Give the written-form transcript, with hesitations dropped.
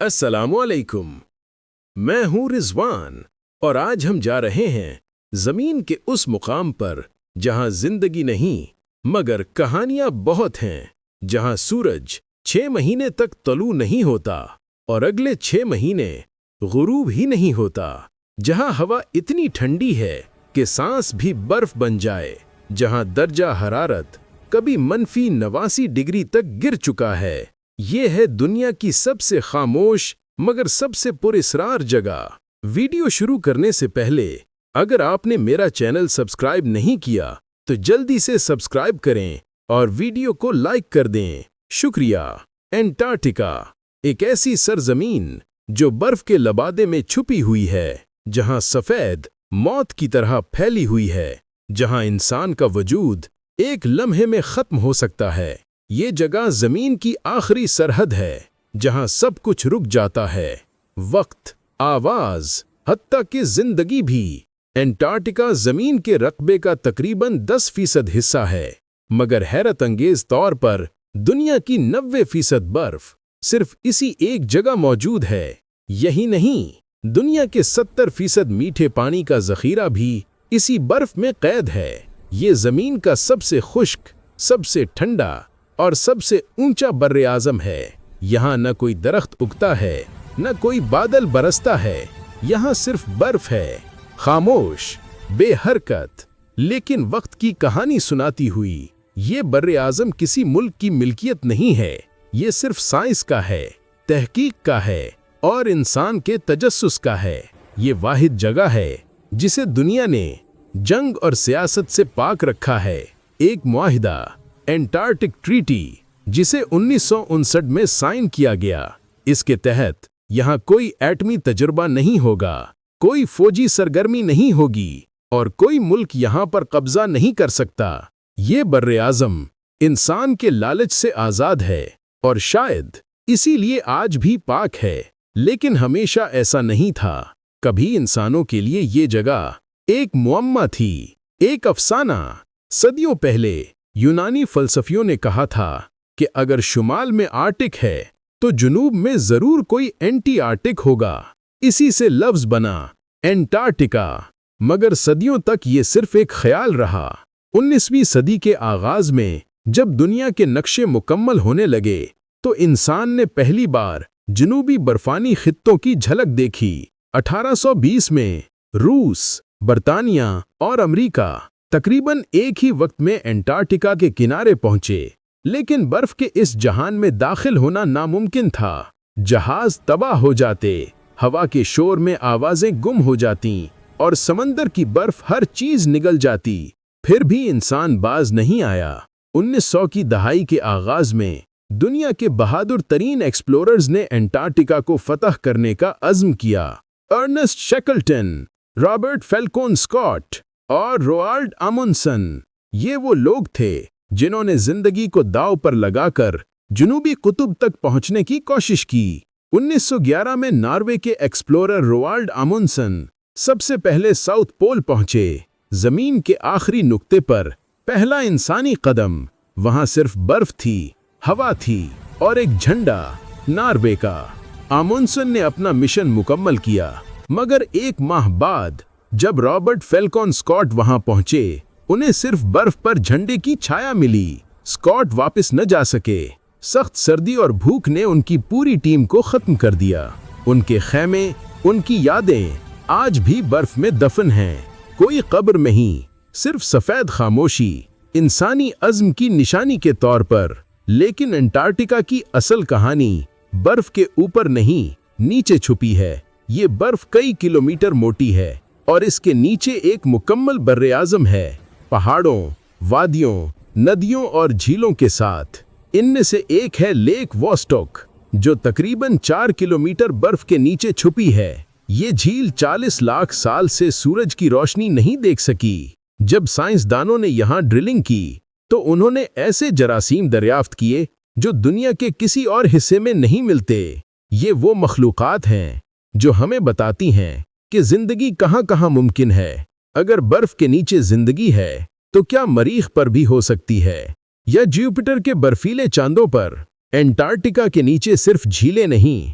السلام علیکم، میں ہوں رضوان اور آج ہم جا رہے ہیں زمین کے اس مقام پر جہاں زندگی نہیں مگر کہانیاں بہت ہیں، جہاں سورج 6 مہینے تک طلوع نہیں ہوتا اور اگلے 6 مہینے غروب ہی نہیں ہوتا، جہاں ہوا اتنی ٹھنڈی ہے کہ سانس بھی برف بن جائے، جہاں درجہ حرارت کبھی -89 ڈگری تک گر چکا ہے۔ یہ ہے دنیا کی سب سے خاموش مگر سب سے پراسرار جگہ۔ ویڈیو شروع کرنے سے پہلے اگر آپ نے میرا چینل سبسکرائب نہیں کیا تو جلدی سے سبسکرائب کریں اور ویڈیو کو لائک کر دیں۔ شکریہ۔ انٹارکٹیکا، ایک ایسی سرزمین جو برف کے لبادے میں چھپی ہوئی ہے، جہاں سفید موت کی طرح پھیلی ہوئی ہے، جہاں انسان کا وجود ایک لمحے میں ختم ہو سکتا ہے۔ یہ جگہ زمین کی آخری سرحد ہے، جہاں سب کچھ رک جاتا ہے، وقت، آواز، حتیٰ کہ زندگی بھی۔ انٹارکٹیکا زمین کے رقبے کا تقریباً 10% حصہ ہے، مگر حیرت انگیز طور پر دنیا کی 90% برف صرف اسی ایک جگہ موجود ہے۔ یہی نہیں، دنیا کے 70% میٹھے پانی کا ذخیرہ بھی اسی برف میں قید ہے۔ یہ زمین کا سب سے خشک، سب سے ٹھنڈا اور سب سے اونچا براعظم ہے۔ یہاں نہ کوئی درخت اگتا ہے، نہ کوئی بادل برستا ہے، یہاں صرف برف ہے، خاموش، بے حرکت، لیکن وقت کی کہانی سناتی ہوئی۔ یہ براعظم کسی ملک کی ملکیت نہیں ہے، یہ صرف سائنس کا ہے، تحقیق کا ہے اور انسان کے تجسس کا ہے۔ یہ واحد جگہ ہے جسے دنیا نے جنگ اور سیاست سے پاک رکھا ہے۔ ایک معاہدہ، انٹارکٹک ٹریٹی، جسے 1959 میں سائن کیا گیا، اس کے تحت یہاں کوئی ایٹمی تجربہ نہیں ہوگا، کوئی فوجی سرگرمی نہیں ہوگی اور کوئی ملک یہاں پر قبضہ نہیں کر سکتا۔ یہ براعظم انسان کے لالچ سے آزاد ہے اور شاید اسی لیے آج بھی پاک ہے، لیکن ہمیشہ ایسا نہیں تھا۔ کبھی انسانوں کے لیے یہ جگہ ایک معمہ تھی، ایک افسانہ۔ صدیوں پہلے یونانی فلسفیوں نے کہا تھا کہ اگر شمال میں آرکٹک ہے تو جنوب میں ضرور کوئی اینٹی آرکٹک ہوگا، اسی سے لفظ بنا انٹارکٹیکا۔ مگر صدیوں تک یہ صرف ایک خیال رہا۔ 19ویں صدی کے آغاز میں جب دنیا کے نقشے مکمل ہونے لگے تو انسان نے پہلی بار جنوبی برفانی خطوں کی جھلک دیکھی۔ 1820 میں روس، برطانیہ اور امریکہ تقریباً ایک ہی وقت میں انٹارکٹیکا کے کنارے پہنچے، لیکن برف کے اس جہان میں داخل ہونا ناممکن تھا۔ جہاز تباہ ہو جاتے، ہوا کے شور میں آوازیں گم ہو جاتیں اور سمندر کی برف ہر چیز نگل جاتی، پھر بھی انسان باز نہیں آیا۔ 1900 کی دہائی کے آغاز میں دنیا کے بہادر ترین ایکسپلوررز نے انٹارکٹیکا کو فتح کرنے کا عزم کیا۔ Ernest Shackleton, Robert Falcon Scott اور روالڈ اموندسن، یہ وہ لوگ تھے جنہوں نے زندگی کو داؤ پر لگا کر جنوبی قطب تک پہنچنے کی کوشش کی۔ 1911 میں ناروے کے ایکسپلورر روالڈ اموندسن سب سے پہلے ساؤتھ پول پہنچے، زمین کے آخری نقطے پر پہلا انسانی قدم۔ وہاں صرف برف تھی، ہوا تھی اور ایک جھنڈا، ناروے کا۔ اموندسن نے اپنا مشن مکمل کیا، مگر 1 ماہ بعد جب رابرٹ فیلکون اسکاٹ وہاں پہنچے، انہیں صرف برف پر جھنڈے کی چھایا ملی۔ اسکاٹ واپس نہ جا سکے، سخت سردی اور بھوک نے ان کی پوری ٹیم کو ختم کر دیا۔ ان کے خیمے، ان کی یادیں آج بھی برف میں دفن ہیں، کوئی قبر نہیں، صرف سفید خاموشی، انسانی عزم کی نشانی کے طور پر۔ لیکن انٹارکٹیکا کی اصل کہانی برف کے اوپر نہیں، نیچے چھپی ہے۔ یہ برف کئی کلومیٹر موٹی ہے اور اس کے نیچے ایک مکمل براعظم ہے، پہاڑوں، وادیوں، ندیوں اور جھیلوں کے ساتھ۔ ان میں سے ایک ہے لیک واسٹوک، جو تقریباً 4 کلومیٹر برف کے نیچے چھپی ہے۔ یہ جھیل 40 لاکھ سال سے سورج کی روشنی نہیں دیکھ سکی۔ جب سائنسدانوں نے یہاں ڈرلنگ کی تو انہوں نے ایسے جراثیم دریافت کیے جو دنیا کے کسی اور حصے میں نہیں ملتے۔ یہ وہ مخلوقات ہیں جو ہمیں بتاتی ہیں کہ زندگی کہاں کہاں ممکن ہے۔ اگر برف کے نیچے زندگی ہے تو کیا مریخ پر بھی ہو سکتی ہے، یا جوپیٹر کے برفیلے چاندوں پر؟ انٹارکٹیکا کے نیچے صرف جھیلیں نہیں،